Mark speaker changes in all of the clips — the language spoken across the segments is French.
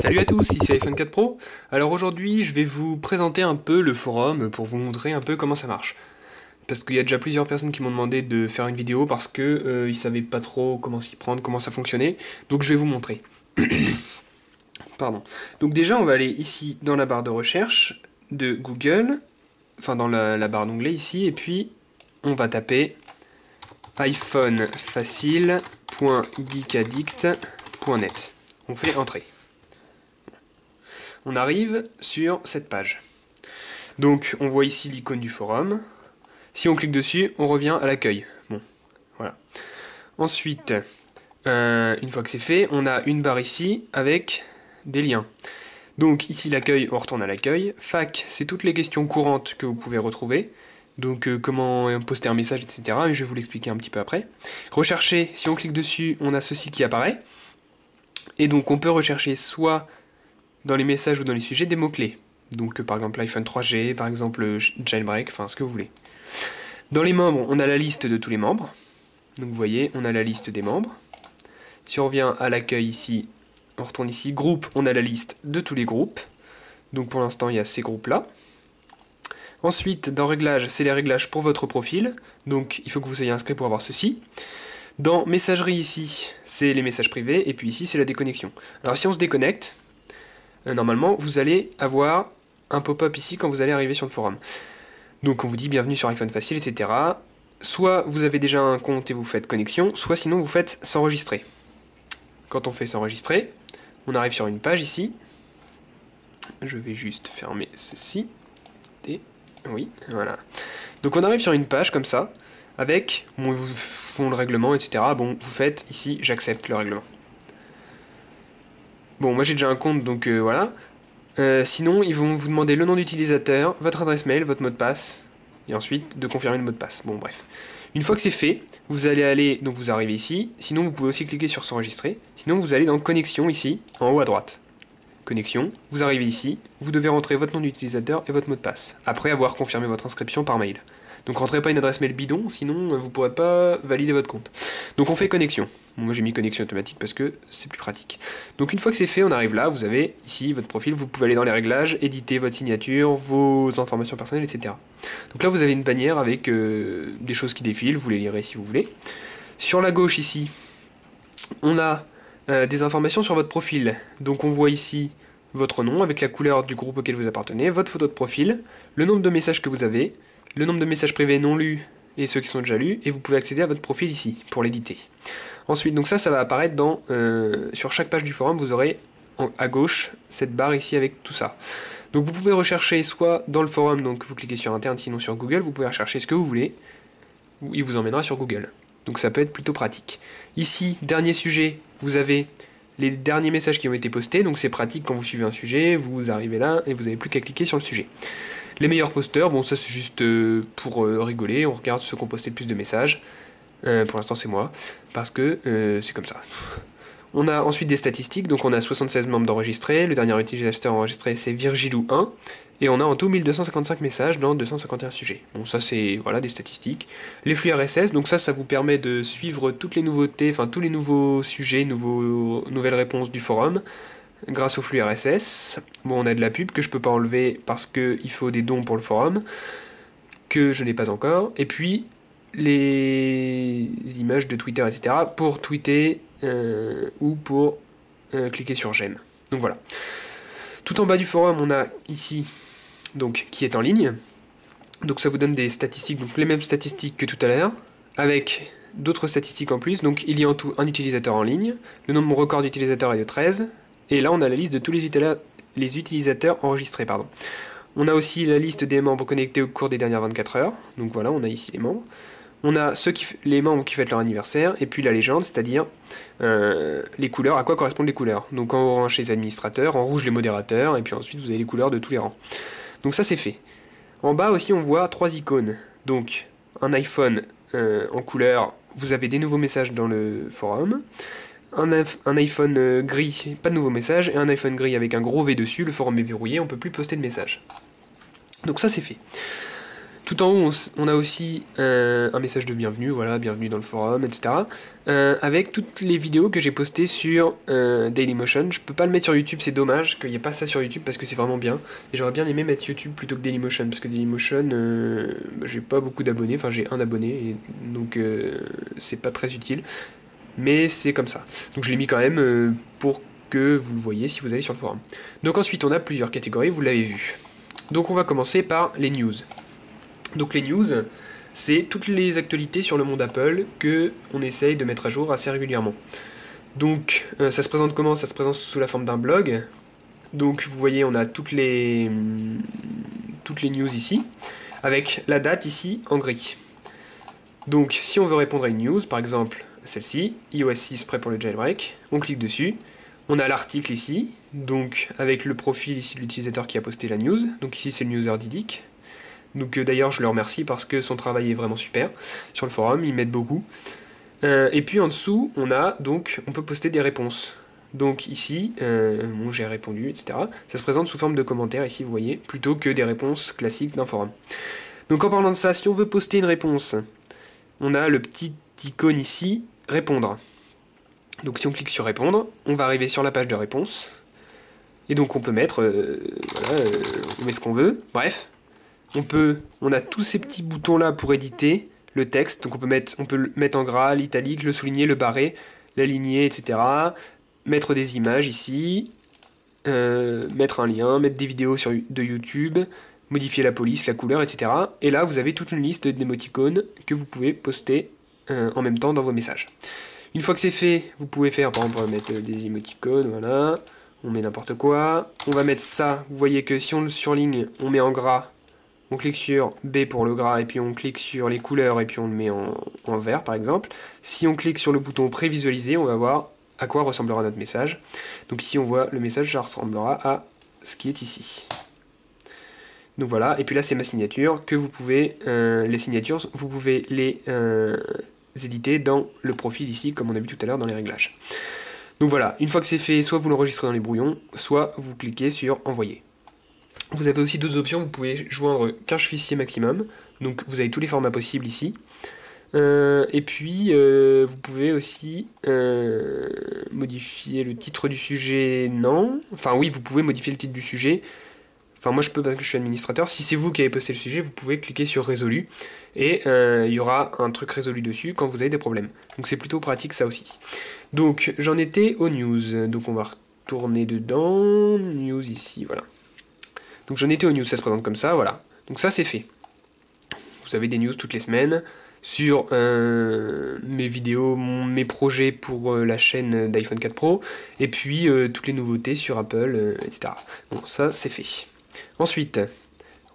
Speaker 1: Salut à tous, ici iPhone 4 Pro. Alors aujourd'hui, je vais vous présenter un peu le forum pour vous montrer un peu comment ça marche. Parce qu'il y a déjà plusieurs personnes qui m'ont demandé de faire une vidéo parce que ils savaient pas trop comment s'y prendre, comment ça fonctionnait. Donc je vais vous montrer. Pardon. Donc déjà, on va aller ici dans la barre de recherche de Google, enfin dans la barre d'onglet ici, et puis on va taper iPhoneFacile.geekaddict.net. On fait entrer. On arrive sur cette page. Donc on voit ici l'icône du forum. Si on clique dessus, on revient à l'accueil. Bon, voilà. Ensuite, une fois que c'est fait, on a une barre ici avec des liens. Donc ici l'accueil, on retourne à l'accueil. Fac, c'est toutes les questions courantes que vous pouvez retrouver. Donc comment poster un message, etc. Et je vais vous l'expliquer un petit peu après. Rechercher, si on clique dessus, on a ceci qui apparaît. Et donc on peut rechercher soit dans les messages ou dans les sujets des mots-clés. Donc par exemple l'iPhone 3G, par exemple jailbreak, enfin ce que vous voulez. Dans les membres, on a la liste de tous les membres. Donc vous voyez, on a la liste des membres. Si on revient à l'accueil ici, on retourne ici, groupe, on a la liste de tous les groupes. Donc pour l'instant, il y a ces groupes-là. Ensuite, dans réglages, c'est les réglages pour votre profil. Donc il faut que vous soyez inscrit pour avoir ceci. Dans messagerie ici, c'est les messages privés. Et puis ici, c'est la déconnexion. Alors si on se déconnecte, normalement, vous allez avoir un pop-up ici quand vous allez arriver sur le forum. Donc on vous dit bienvenue sur iPhone Facile, etc. Soit vous avez déjà un compte et vous faites connexion, soit sinon vous faites s'enregistrer. Quand on fait s'enregistrer, on arrive sur une page ici. Je vais juste fermer ceci. Et oui, voilà. Donc on arrive sur une page comme ça, avec, bon, ils vous font le règlement, etc. Bon, vous faites ici, j'accepte le règlement. Bon, moi j'ai déjà un compte, donc voilà. Sinon, ils vont vous demander le nom d'utilisateur, votre adresse mail, votre mot de passe, et ensuite de confirmer le mot de passe. Bon, bref. Une fois que c'est fait, vous allez aller, donc vous arrivez ici. Sinon, vous pouvez aussi cliquer sur s'enregistrer. Sinon, vous allez dans connexion ici, en haut à droite. Connexion, vous arrivez ici, vous devez rentrer votre nom d'utilisateur et votre mot de passe, après avoir confirmé votre inscription par mail. Donc rentrez pas une adresse mail bidon, sinon vous pourrez pas valider votre compte. Donc on fait connexion. Bon, moi j'ai mis connexion automatique parce que c'est plus pratique. Donc une fois que c'est fait, on arrive là, vous avez ici votre profil, vous pouvez aller dans les réglages, éditer votre signature, vos informations personnelles, etc. Donc là vous avez une bannière avec des choses qui défilent, vous les lirez si vous voulez. Sur la gauche ici, on a des informations sur votre profil. Donc on voit ici votre nom avec la couleur du groupe auquel vous appartenez, votre photo de profil, le nombre de messages que vous avez, le nombre de messages privés non lus et ceux qui sont déjà lus, et vous pouvez accéder à votre profil ici, pour l'éditer. Ensuite, donc ça va apparaître sur chaque page du forum, vous aurez à gauche cette barre ici avec tout ça. Donc vous pouvez rechercher soit dans le forum, donc vous cliquez sur Interne, sinon sur Google, vous pouvez rechercher ce que vous voulez, il vous emmènera sur Google. Donc ça peut être plutôt pratique. Ici, dernier sujet, vous avez les derniers messages qui ont été postés, donc c'est pratique quand vous suivez un sujet, vous arrivez là et vous n'avez plus qu'à cliquer sur le sujet. Les meilleurs posteurs, bon ça c'est juste pour rigoler, on regarde ceux qui ont posté le plus de messages. Pour l'instant c'est moi, parce que c'est comme ça. On a ensuite des statistiques, donc on a 76 membres d'enregistrés, le dernier utilisateur enregistré c'est Virgilou1, et on a en tout 1255 messages dans 251 sujets. Bon ça c'est voilà des statistiques. Les flux RSS, donc ça vous permet de suivre toutes les nouveautés, enfin tous les nouveaux sujets, nouvelles réponses du forum, grâce au flux RSS. Bon, on a de la pub que je peux pas enlever parce qu'il faut des dons pour le forum, que je n'ai pas encore. Et puis, les images de Twitter, etc. pour tweeter ou pour cliquer sur j'aime. Donc voilà. Tout en bas du forum, on a ici, donc, qui est en ligne. Donc ça vous donne des statistiques, donc les mêmes statistiques que tout à l'heure, avec d'autres statistiques en plus. Donc il y a en tout un utilisateur en ligne. Le nombre record d'utilisateurs est de 13. Et là, on a la liste de tous les utilisateurs enregistrés. Pardon. On a aussi la liste des membres connectés au cours des dernières 24 heures. Donc voilà, on a ici les membres. On a les membres qui fêtent leur anniversaire. Et puis la légende, c'est-à-dire les couleurs, à quoi correspondent les couleurs. Donc en orange chez les administrateurs, en rouge les modérateurs, et puis ensuite vous avez les couleurs de tous les rangs. Donc ça c'est fait. En bas aussi, on voit 3 icônes. Donc un iPhone en couleur, vous avez des nouveaux messages dans le forum. Un iPhone gris, pas de nouveaux messages, et un iPhone gris avec un gros V dessus, le forum est verrouillé, on peut plus poster de messages. Donc ça c'est fait. Tout en haut, on a aussi un message de bienvenue, voilà, bienvenue dans le forum, etc. Avec toutes les vidéos que j'ai postées sur Dailymotion. Je peux pas le mettre sur YouTube, c'est dommage qu'il n'y ait pas ça sur YouTube parce que c'est vraiment bien. Et j'aurais bien aimé mettre YouTube plutôt que Dailymotion, parce que Dailymotion, j'ai pas beaucoup d'abonnés, enfin j'ai un abonné, et donc c'est pas très utile. Mais c'est comme ça. Donc je l'ai mis quand même pour que vous le voyez si vous allez sur le forum. Donc ensuite, on a plusieurs catégories, vous l'avez vu. Donc on va commencer par les news. Donc les news, c'est toutes les actualités sur le monde Apple que on essaye de mettre à jour assez régulièrement. Donc ça se présente comment? Ça se présente sous la forme d'un blog. Donc vous voyez, on a toutes les news ici, avec la date ici en gris. Donc si on veut répondre à une news, par exemple celle-ci, iOS 6 prêt pour le jailbreak, on clique dessus. On a l'article ici, donc avec le profil ici de l'utilisateur qui a posté la news. Donc ici c'est le user Didic. Donc d'ailleurs je le remercie parce que son travail est vraiment super sur le forum, il m'aide beaucoup. Et puis en dessous on peut poster des réponses. Donc ici, bon, j'ai répondu, etc. Ça se présente sous forme de commentaires ici, vous voyez, plutôt que des réponses classiques d'un forum. Donc en parlant de ça, si on veut poster une réponse, on a le petit icône ici, répondre. Donc si on clique sur répondre, on va arriver sur la page de réponse. Et donc on peut mettre, voilà, on met ce qu'on veut, bref. On a tous ces petits boutons là pour éditer le texte, donc on peut le mettre en gras, l'italique, le souligner, le barrer, l'aligner, etc. Mettre des images ici, mettre un lien, mettre des vidéos de YouTube, modifier la police, la couleur, etc. Et là vous avez toute une liste d'émoticônes que vous pouvez poster en même temps dans vos messages. Une fois que c'est fait, vous pouvez faire, par exemple, on va mettre des émoticônes, voilà, on met n'importe quoi. On va mettre ça, vous voyez que si on le surligne, on met en gras. On clique sur B pour le gras, et puis on clique sur les couleurs, et puis on le met en vert, par exemple. Si on clique sur le bouton prévisualiser, on va voir à quoi ressemblera notre message. Donc ici, on voit le message, ça ressemblera à ce qui est ici. Donc voilà, et puis là, c'est ma signature, que vous pouvez, les signatures, vous pouvez les éditer dans le profil ici, comme on a vu tout à l'heure dans les réglages. Donc voilà, une fois que c'est fait, soit vous l'enregistrez dans les brouillons, soit vous cliquez sur envoyer. Vous avez aussi d'autres options, vous pouvez joindre 15 fichiers maximum, donc vous avez tous les formats possibles ici. Et puis vous pouvez aussi modifier le titre du sujet, non. Enfin oui, vous pouvez modifier le titre du sujet. Enfin moi je peux parce que je suis administrateur. Si c'est vous qui avez posté le sujet, vous pouvez cliquer sur résolu. Et il y aura un truc résolu dessus quand vous avez des problèmes. Donc c'est plutôt pratique ça aussi. Donc j'en étais aux news. Donc on va retourner dedans. News ici, voilà. Donc j'en étais aux news, ça se présente comme ça, voilà. Donc ça c'est fait. Vous avez des news toutes les semaines sur mes vidéos, mes projets pour la chaîne d'iPhone 4 Pro, et puis toutes les nouveautés sur Apple, etc. Bon, ça c'est fait. Ensuite,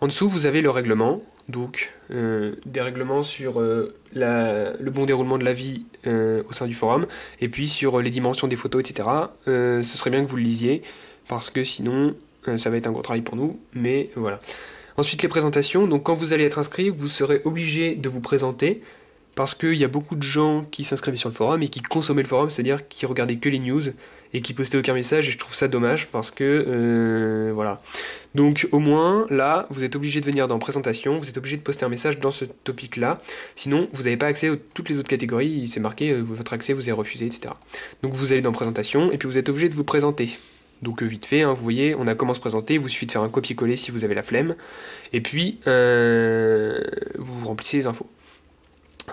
Speaker 1: en dessous vous avez le règlement, donc des règlements sur le bon déroulement de la vie au sein du forum, et puis sur les dimensions des photos, etc. Ce serait bien que vous le lisiez, parce que sinon ça va être un gros travail pour nous, mais voilà. Ensuite les présentations, donc quand vous allez être inscrit, vous serez obligé de vous présenter, parce qu'il y a beaucoup de gens qui s'inscrivaient sur le forum et qui consommaient le forum, c'est-à-dire qui regardaient que les news et qui postaient aucun message, et je trouve ça dommage parce que voilà. Donc au moins là vous êtes obligé de venir dans présentation, vous êtes obligé de poster un message dans ce topic là, sinon vous n'avez pas accès à toutes les autres catégories, c'est marqué votre accès vous est refusé, etc. Donc vous allez dans présentation et puis vous êtes obligé de vous présenter. Donc vite fait, hein, vous voyez, on a comment se présenter, il vous suffit de faire un copier-coller si vous avez la flemme, et puis vous remplissez les infos.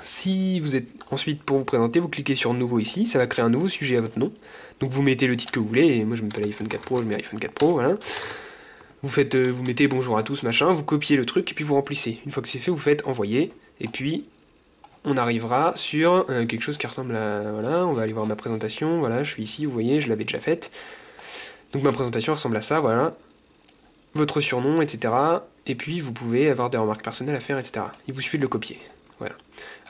Speaker 1: Si vous êtes ensuite pour vous présenter, vous cliquez sur nouveau ici, ça va créer un nouveau sujet à votre nom. Donc vous mettez le titre que vous voulez, et moi je m'appelle iPhone 4 Pro, je mets iPhone 4 Pro, voilà. Vous mettez bonjour à tous, machin, vous copiez le truc, et puis vous remplissez. Une fois que c'est fait, vous faites envoyer, et puis on arrivera sur quelque chose qui ressemble à, voilà, on va aller voir ma présentation, voilà, je suis ici, vous voyez, je l'avais déjà faite. Donc ma présentation ressemble à ça, voilà. Votre surnom, etc. Et puis vous pouvez avoir des remarques personnelles à faire, etc. Il vous suffit de le copier. Voilà.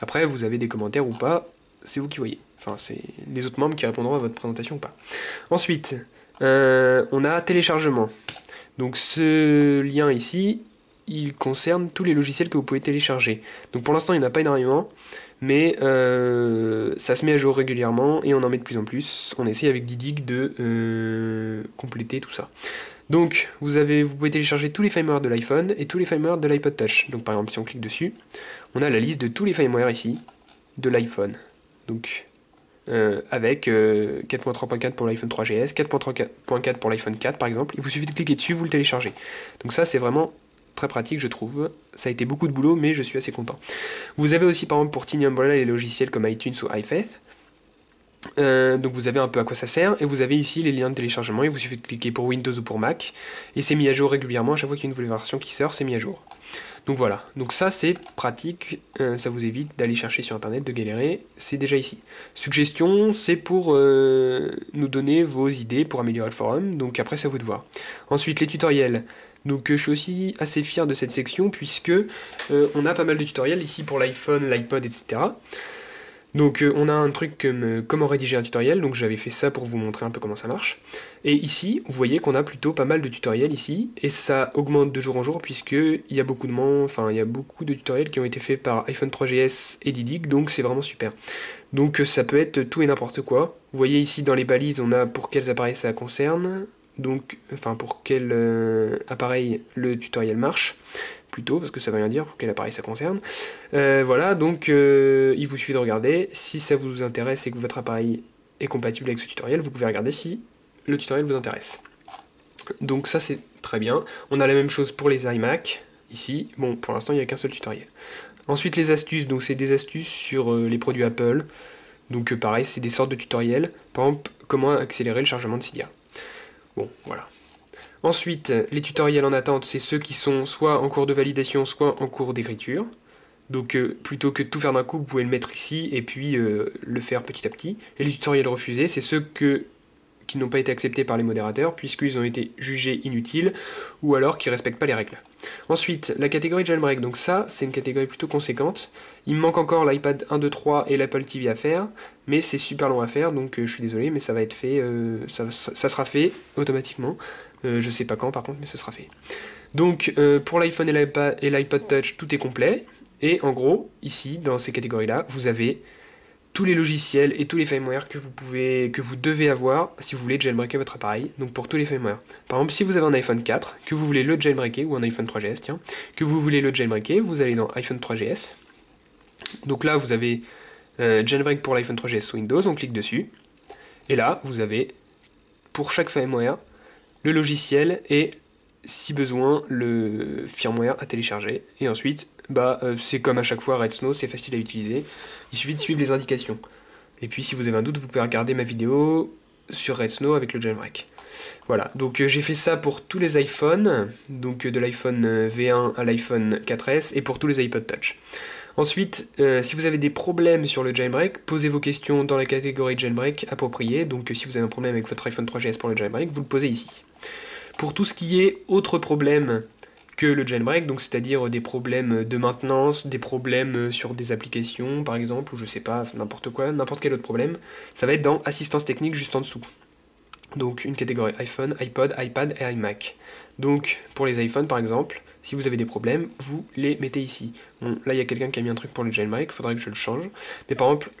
Speaker 1: Après, vous avez des commentaires ou pas, c'est vous qui voyez. Enfin, c'est les autres membres qui répondront à votre présentation ou pas. Ensuite, on a téléchargement. Donc ce lien ici, il concerne tous les logiciels que vous pouvez télécharger. Donc pour l'instant, il n'y en a pas énormément, mais ça se met à jour régulièrement et on en met de plus en plus. On essaie avec Didic de compléter tout ça. Donc vous pouvez télécharger tous les firmware de l'iPhone et tous les firmware de l'iPod Touch. Donc par exemple si on clique dessus, on a la liste de tous les firmware ici de l'iPhone. Donc avec 4.3.4 pour l'iPhone 3GS, 4.3.4 pour l'iPhone 4 par exemple. Il vous suffit de cliquer dessus, vous le téléchargez. Donc ça c'est vraiment très pratique je trouve. Ça a été beaucoup de boulot mais je suis assez content. Vous avez aussi par exemple pour Tiny Umbrella les logiciels comme iTunes ou iFaith. Donc vous avez un peu à quoi ça sert, et vous avez ici les liens de téléchargement, il vous suffit de cliquer pour Windows ou pour Mac, et c'est mis à jour régulièrement, à chaque fois qu'il y a une nouvelle version qui sort, c'est mis à jour. Donc voilà, donc ça c'est pratique, ça vous évite d'aller chercher sur internet, de galérer, c'est déjà ici. Suggestion, c'est pour nous donner vos idées pour améliorer le forum, donc après c'est à vous de voir. Ensuite les tutoriels, donc je suis aussi assez fier de cette section, puisque on a pas mal de tutoriels ici pour l'iPhone, l'iPod, etc. Donc on a un truc comme comment rédiger un tutoriel, donc j'avais fait ça pour vous montrer un peu comment ça marche. Et ici, vous voyez qu'on a plutôt pas mal de tutoriels ici, et ça augmente de jour en jour, puisque il y a beaucoup de tutoriels qui ont été faits par iPhone 3GS et Didic, donc c'est vraiment super. Donc ça peut être tout et n'importe quoi. Vous voyez ici dans les balises, on a pour quels appareils ça concerne, donc, enfin pour quel appareil le tutoriel marche. Plutôt, parce que ça veut rien dire pour quel appareil ça concerne. Voilà, donc il vous suffit de regarder. Si ça vous intéresse et que votre appareil est compatible avec ce tutoriel, vous pouvez regarder si le tutoriel vous intéresse. Donc ça c'est très bien. On a la même chose pour les iMac, ici. Bon, pour l'instant il n'y a qu'un seul tutoriel. Ensuite les astuces, donc c'est des astuces sur les produits Apple. Donc pareil, c'est des sortes de tutoriels. Par exemple, comment accélérer le chargement de Cydia. Bon, voilà. Ensuite, les tutoriels en attente, c'est ceux qui sont soit en cours de validation, soit en cours d'écriture. Donc plutôt que de tout faire d'un coup, vous pouvez le mettre ici et puis le faire petit à petit. Et les tutoriels refusés, c'est ceux qui n'ont pas été acceptés par les modérateurs, puisqu'ils ont été jugés inutiles, ou alors qui ne respectent pas les règles. Ensuite, la catégorie jailbreak, donc ça, c'est une catégorie plutôt conséquente. Il me manque encore l'iPad 1, 2, 3 et l'Apple TV à faire, mais c'est super long à faire, donc je suis désolé, mais ça va être fait, ça sera fait automatiquement. Je sais pas quand par contre, mais ce sera fait. Donc pour l'iPhone et l'iPod Touch, tout est complet. Et en gros, ici, dans ces catégories-là, vous avez tous les logiciels et tous les firmware que vous devez avoir si vous voulez jailbreaker votre appareil. Donc pour tous les firmware. Par exemple, si vous avez un iPhone 4, que vous voulez le jailbreaker, ou un iPhone 3GS, tiens, que vous voulez le jailbreaker, vous allez dans iPhone 3GS. Donc là, vous avez jailbreak pour l'iPhone 3GS sous Windows, on clique dessus. Et là, vous avez, pour chaque firmware, le logiciel et, si besoin, le firmware à télécharger. Et ensuite, c'est comme à chaque fois Red Snow, c'est facile à utiliser. Il suffit de suivre les indications. Et puis si vous avez un doute, vous pouvez regarder ma vidéo sur Red Snow avec le jailbreak. Voilà, donc j'ai fait ça pour tous les iPhones, donc de l'iPhone V1 à l'iPhone 4S, et pour tous les iPod Touch. Ensuite, si vous avez des problèmes sur le jailbreak, posez vos questions dans la catégorie jailbreak appropriée. Donc si vous avez un problème avec votre iPhone 3GS pour le jailbreak, vous le posez ici. Pour tout ce qui est autre problème que le jailbreak, donc c'est-à-dire des problèmes de maintenance, des problèmes sur des applications par exemple, ou je sais pas, n'importe quoi, n'importe quel autre problème, ça va être dans assistance technique juste en dessous. Donc une catégorie iPhone, iPod, iPad et iMac. Donc pour les iPhones par exemple, si vous avez des problèmes, vous les mettez ici. Bon, là il y a quelqu'un qui a mis un truc pour le jailbreak, il faudrait que je le change. Mais par exemple,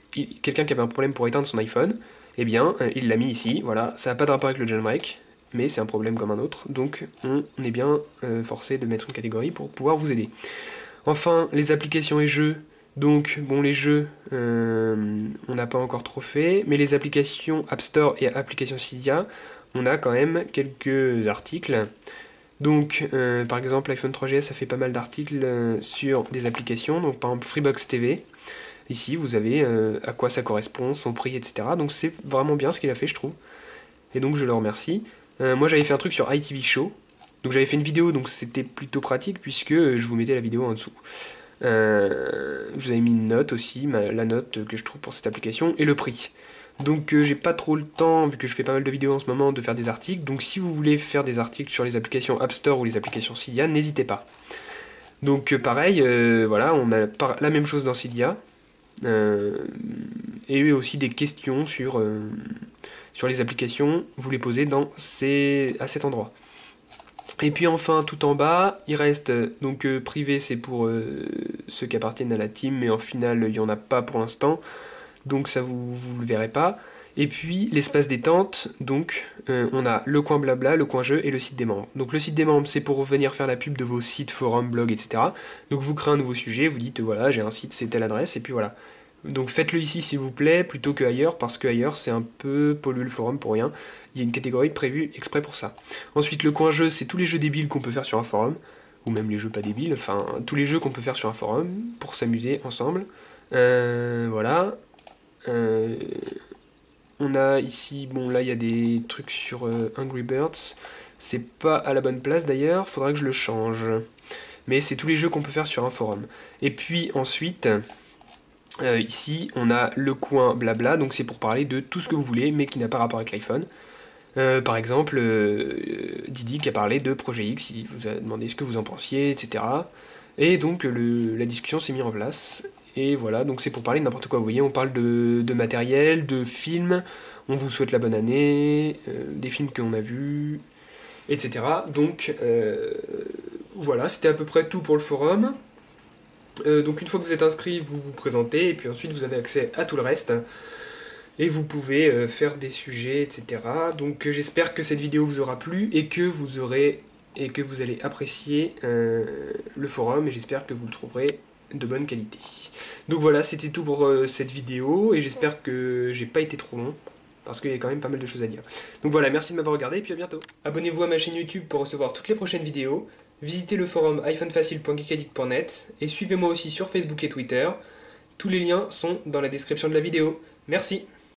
Speaker 1: quelqu'un qui avait un problème pour éteindre son iPhone, eh bien il l'a mis ici, voilà, ça n'a pas de rapport avec le jailbreak, mais c'est un problème comme un autre, donc on est bien forcé de mettre une catégorie pour pouvoir vous aider. Enfin, les applications et jeux, donc bon les jeux, on n'a pas encore trop fait, mais les applications App Store et applications Cydia, on a quand même quelques articles. Donc par exemple l'iPhone 3GS a fait pas mal d'articles sur des applications, donc par exemple Freebox TV. Ici vous avez à quoi ça correspond, son prix, etc. Donc c'est vraiment bien ce qu'il a fait je trouve. Et donc je le remercie. Moi j'avais fait un truc sur ITV Show, donc j'avais fait une vidéo, donc c'était plutôt pratique puisque je vous mettais la vidéo en dessous. Je vous avais mis une note aussi, la note que je trouve pour cette application, et le prix. Donc j'ai pas trop le temps, vu que je fais pas mal de vidéos en ce moment, de faire des articles, donc si vous voulez faire des articles sur les applications App Store ou les applications Cydia, n'hésitez pas. Donc pareil, voilà, on a la même chose dans Cydia, et aussi des questions sur les applications, vous les posez à cet endroit. Et puis enfin, tout en bas, il reste, donc privé c'est pour ceux qui appartiennent à la team, mais en final il n'y en a pas pour l'instant, donc ça vous le verrez pas. Et puis l'espace détente, donc on a le coin blabla, le coin jeu et le site des membres. Donc le site des membres, c'est pour venir faire la pub de vos sites, forums, blogs, etc. Donc vous créez un nouveau sujet, vous dites voilà, j'ai un site, c'est telle adresse, et puis voilà. Donc faites-le ici s'il vous plaît, plutôt qu'ailleurs, parce qu'ailleurs c'est un peu polluer le forum pour rien. Il y a une catégorie prévue exprès pour ça. Ensuite le coin jeu, c'est tous les jeux débiles qu'on peut faire sur un forum, ou même les jeux pas débiles, enfin tous les jeux qu'on peut faire sur un forum, pour s'amuser ensemble. Voilà. On a ici, bon là il y a des trucs sur Angry Birds, c'est pas à la bonne place d'ailleurs, faudrait que je le change. Mais c'est tous les jeux qu'on peut faire sur un forum. Et puis ensuite, ici on a le coin blabla, donc c'est pour parler de tout ce que vous voulez, mais qui n'a pas rapport avec l'iPhone. Par exemple, Didi qui a parlé de Projet X, il vous a demandé ce que vous en pensiez, etc. Et donc la discussion s'est mise en place. Et voilà, donc c'est pour parler de n'importe quoi. Vous voyez, on parle de matériel, de films, on vous souhaite la bonne année, des films qu'on a vus, etc. Donc voilà, c'était à peu près tout pour le forum. Donc une fois que vous êtes inscrit, vous vous présentez, et puis ensuite vous avez accès à tout le reste. Et vous pouvez faire des sujets, etc. Donc j'espère que cette vidéo vous aura plu et que vous allez apprécier le forum, et j'espère que vous le trouverez de bonne qualité. Donc voilà, c'était tout pour cette vidéo, et j'espère que j'ai pas été trop long, parce qu'il y a quand même pas mal de choses à dire. Donc voilà, merci de m'avoir regardé, et puis à bientôt. Abonnez-vous à ma chaîne YouTube pour recevoir toutes les prochaines vidéos, visitez le forum iPhoneFacile.geekaddict.net, et suivez-moi aussi sur Facebook et Twitter. Tous les liens sont dans la description de la vidéo. Merci.